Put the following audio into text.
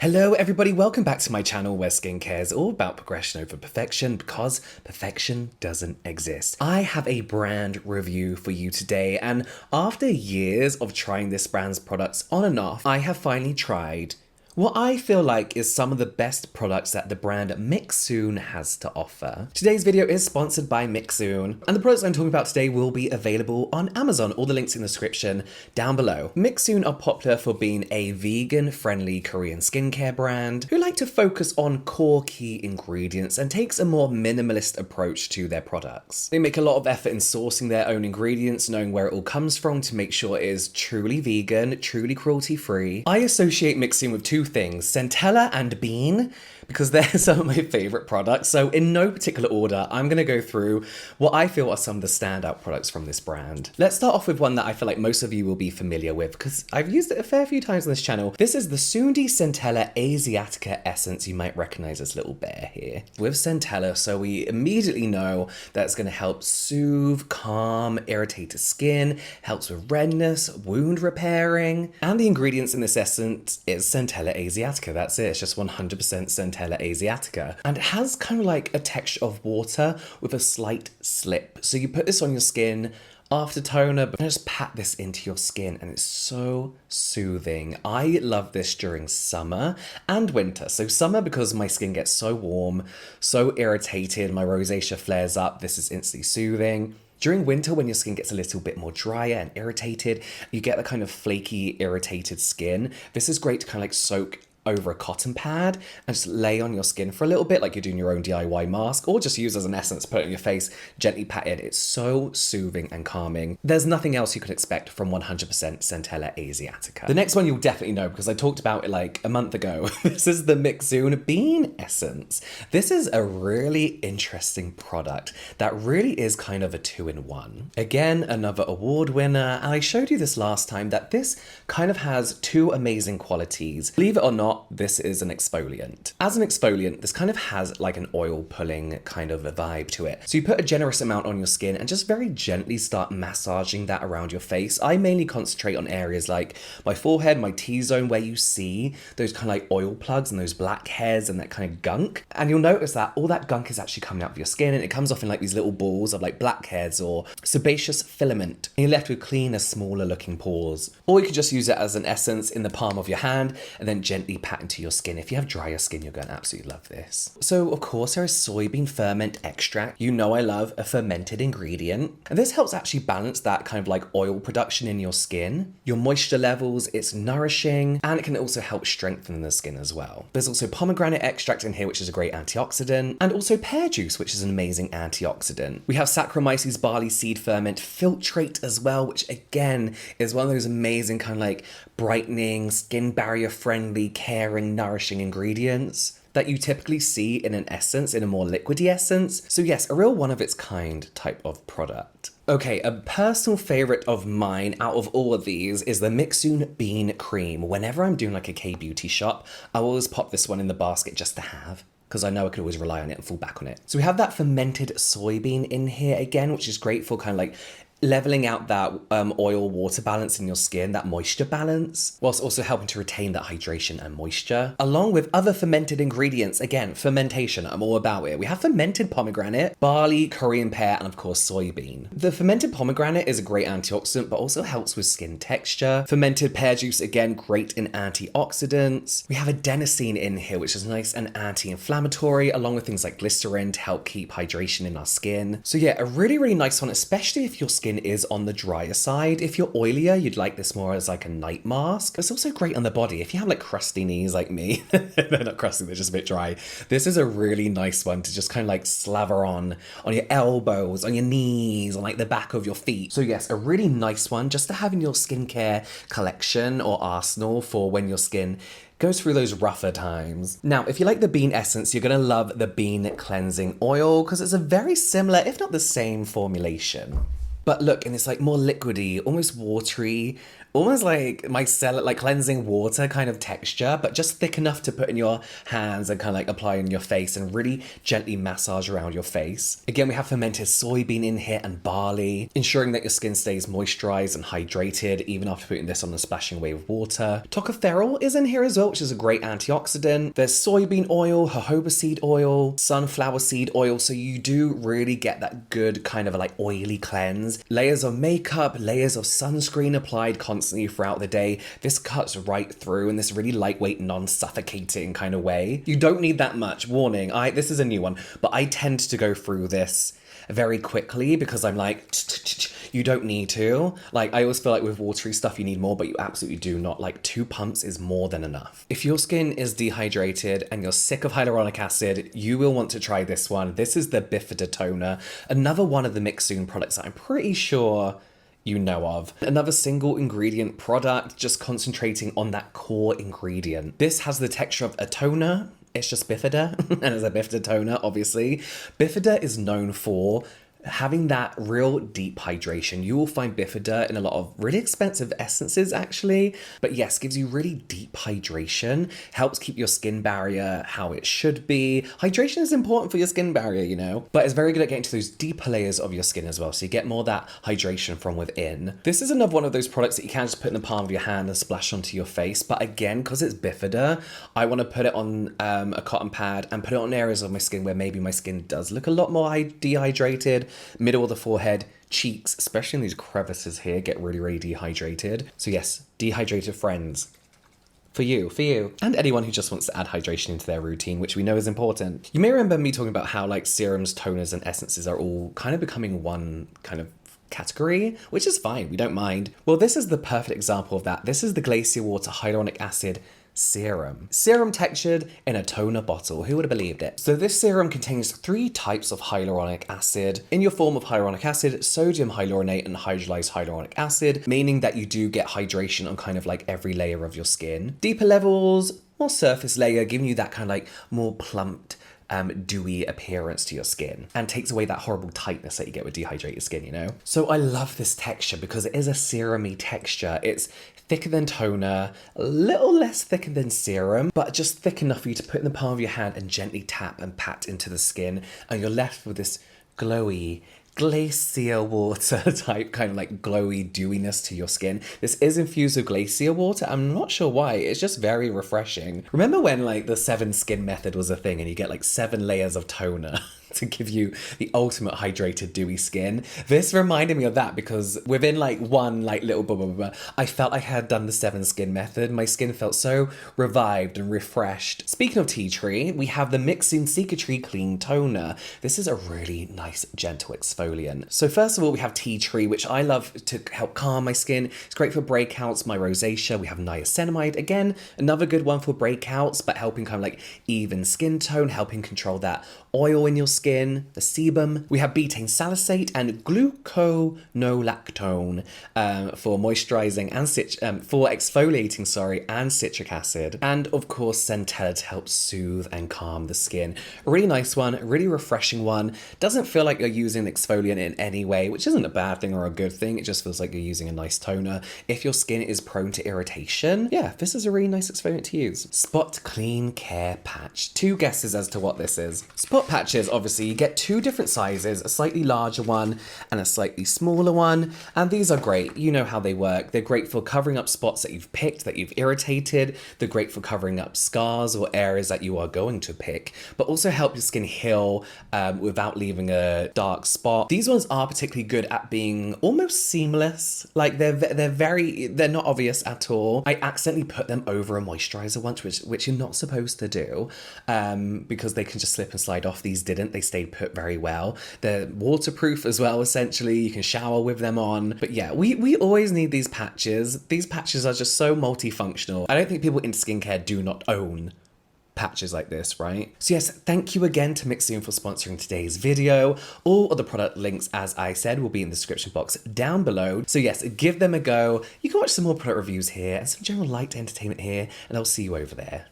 Hello everybody, welcome back to my channel where skincare is all about progression over perfection because perfection doesn't exist. I have a brand review for you today, and after years of trying this brand's products on and off, I have finally tried what I feel like is some of the best products that the brand Mixsoon has to offer. Today's video is sponsored by Mixsoon, and the products I'm talking about today will be available on Amazon. All the links in the description down below. Mixsoon are popular for being a vegan-friendly Korean skincare brand who like to focus on core key ingredients and takes a more minimalist approach to their products. They make a lot of effort in sourcing their own ingredients, knowing where it all comes from to make sure it is truly vegan, truly cruelty-free. I associate Mixsoon with two things, centella and bean, because they're some of my favorite products. So in no particular order, I'm gonna go through what I feel are some of the standout products from this brand. Let's start off with one that I feel like most of you will be familiar with because I've used it a fair few times on this channel. This is the Sundi Centella Asiatica Essence. You might recognize this little bear here. With centella, so we immediately know that it's gonna help soothe, calm, irritated skin, helps with redness, wound repairing, and the ingredients in this essence is Centella Asiatica. That's it, it's just 100% Centella Asiatica. And it has kind of like a texture of water with a slight slip. So you put this on your skin after toner, but just pat this into your skin and it's so soothing. I love this during summer and winter. So summer because my skin gets so warm, so irritated, my rosacea flares up, this is instantly soothing. During winter, when your skin gets a little bit more drier and irritated, you get the kind of flaky, irritated skin. This is great to kind of like soak over a cotton pad and just lay on your skin for a little bit like you're doing your own DIY mask, or just use as an essence, put it on your face, gently pat it. It's so soothing and calming. There's nothing else you could expect from 100% Centella Asiatica. The next one you'll definitely know because I talked about it like a month ago. This is the Mixsoon Bean Essence. This is a really interesting product that really is kind of a two-in-one. Again, another award winner, and I showed you this last time that this kind of has two amazing qualities. Believe it or not, this is an exfoliant. As an exfoliant, this kind of has like an oil pulling kind of a vibe to it. So you put a generous amount on your skin and just very gently start massaging that around your face. I mainly concentrate on areas like my forehead, my T-zone, where you see those kind of like oil plugs and those black hairs and that kind of gunk. And you'll notice that all that gunk is actually coming out of your skin and it comes off in like these little balls of like blackheads or sebaceous filament. And you're left with cleaner, smaller looking pores. Or you could just use it as an essence in the palm of your hand and then gently pat into your skin. If you have drier skin, you're going to absolutely love this. So of course there is soybean ferment extract. You know I love a fermented ingredient. And this helps actually balance that kind of like oil production in your skin, your moisture levels, it's nourishing, and it can also help strengthen the skin as well. There's also pomegranate extract in here, which is a great antioxidant, and also pear juice, which is an amazing antioxidant. We have Saccharomyces barley seed ferment filtrate as well, which again is one of those amazing kind of like brightening, skin barrier friendly, caring, nourishing ingredients that you typically see in an essence, in a more liquidy essence. So yes, a real one of its kind type of product. Okay, a personal favorite of mine out of all of these is the Mixsoon Bean Cream. Whenever I'm doing like a K-beauty shop, I always pop this one in the basket just to have, because I know I could always rely on it and fall back on it. So we have that fermented soybean in here again, which is great for kind of like leveling out that oil-water balance in your skin, that moisture balance, whilst also helping to retain that hydration and moisture, along with other fermented ingredients. Again, fermentation, I'm all about it. We have fermented pomegranate, barley, Korean pear, and of course soybean. The fermented pomegranate is a great antioxidant, but also helps with skin texture. Fermented pear juice, again, great in antioxidants. We have adenosine in here, which is nice and anti-inflammatory, along with things like glycerin to help keep hydration in our skin. So yeah, a really, really nice one, especially if your skin is on the drier side. If you're oilier, you'd like this more as like a night mask. It's also great on the body. If you have like crusty knees like me, they're not crusty, they're just a bit dry. This is a really nice one to just kind of like slather on your elbows, on your knees, on like the back of your feet. So yes, a really nice one just to have in your skincare collection or arsenal for when your skin goes through those rougher times. Now, if you like the bean essence, you're gonna love the bean cleansing oil because it's a very similar, if not the same formulation. But look, and it's like more liquidy, almost watery almost like micellar, like cleansing water kind of texture, but just thick enough to put in your hands and kind of like apply on your face and really gently massage around your face. Again, we have fermented soybean in here and barley, ensuring that your skin stays moisturized and hydrated even after putting this on a splashing wave of water. Tocopherol is in here as well, which is a great antioxidant. There's soybean oil, jojoba seed oil, sunflower seed oil, so you do really get that good kind of like oily cleanse. Layers of makeup, layers of sunscreen applied constantly throughout the day. This cuts right through in this really lightweight, non-suffocating kind of way. You don't need that much. Warning, this is a new one, but I tend to go through this very quickly because I'm like, you don't need to. Like, I always feel like with watery stuff you need more, but you absolutely do not. Like, 2 pumps is more than enough. If your skin is dehydrated and you're sick of hyaluronic acid, you will want to try this one. This is the Bifida Toner, another one of the Mixsoon products that I'm pretty sure you know of. Another single ingredient product, just concentrating on that core ingredient. This has the texture of a toner. It's just Bifida, and it's a Bifida toner, obviously. Bifida is known for having that real deep hydration. You will find Bifida in a lot of really expensive essences actually, but yes, gives you really deep hydration, helps keep your skin barrier how it should be. Hydration is important for your skin barrier, you know, but it's very good at getting to those deeper layers of your skin as well, so you get more of that hydration from within. This is another one of those products that you can just put in the palm of your hand and splash onto your face, but again, because it's Bifida, I want to put it on a cotton pad and put it on areas of my skin where maybe my skin does look a lot more dehydrated. Middle of the forehead, cheeks, especially in these crevices here, get really, really dehydrated. So yes, dehydrated friends. For you, and anyone who just wants to add hydration into their routine, which we know is important. You may remember me talking about how like serums, toners, and essences are all kind of becoming one kind of category, which is fine, we don't mind. Well, this is the perfect example of that. This is the Glacier Water Hyaluronic Acid Serum. Serum textured in a toner bottle. Who would have believed it? So this serum contains 3 types of hyaluronic acid in your form of hyaluronic acid, sodium hyaluronate, and hydrolyzed hyaluronic acid, meaning that you do get hydration on kind of like every layer of your skin. Deeper levels, more surface layer, giving you that kind of like more plumped, dewy appearance to your skin and takes away that horrible tightness that you get with dehydrated skin, you know? So I love this texture because it is a serum-y texture. It's thicker than toner, a little less thicker than serum, but just thick enough for you to put in the palm of your hand and gently tap and pat into the skin, and you're left with this glowy, glacier water type kind of like glowy dewiness to your skin. This is infused with glacier water. I'm not sure why. It's just very refreshing. Remember when like the 7 skin method was a thing and you get like 7 layers of toner to give you the ultimate hydrated dewy skin? This reminded me of that because within like one like little blah blah blah, I felt I had done the 7 skin method. My skin felt so revived and refreshed. Speaking of tea tree, we have the Mixsoon Cicatree Clean Toner. This is a really nice gentle exfoliant. So first of all, we have tea tree, which I love to help calm my skin. It's great for breakouts, my rosacea. We have niacinamide, again, another good one for breakouts, but helping kind of like even skin tone, helping control that oil in your skin, the sebum. We have betaine salicylate and gluconolactone for moisturizing and for exfoliating, and citric acid. And of course, centella to help soothe and calm the skin. A really nice one, a really refreshing one. Doesn't feel like you're using an exfoliant in any way, which isn't a bad thing or a good thing. It just feels like you're using a nice toner. If your skin is prone to irritation, yeah, this is a really nice exfoliant to use. Spot Clean Care Patch. 2 guesses as to what this is. Spot patches, obviously, you get 2 different sizes, a slightly larger one and a slightly smaller one. And these are great. You know how they work. They're great for covering up spots that you've picked, that you've irritated. They're great for covering up scars or areas that you are going to pick, but also help your skin heal without leaving a dark spot. These ones are particularly good at being almost seamless. Like they're not obvious at all. I accidentally put them over a moisturizer once, which you're not supposed to do because they can just slip and slide off. These didn't. They stayed put very well. They're waterproof as well, essentially. You can shower with them on. But yeah, we always need these patches. These patches are just so multifunctional. I don't think people in skincare do not own patches like this, right? So yes, thank you again to Mixsoon for sponsoring today's video. All of the product links, as I said, will be in the description box down below. So yes, give them a go. You can watch some more product reviews here and some general light entertainment here, and I'll see you over there.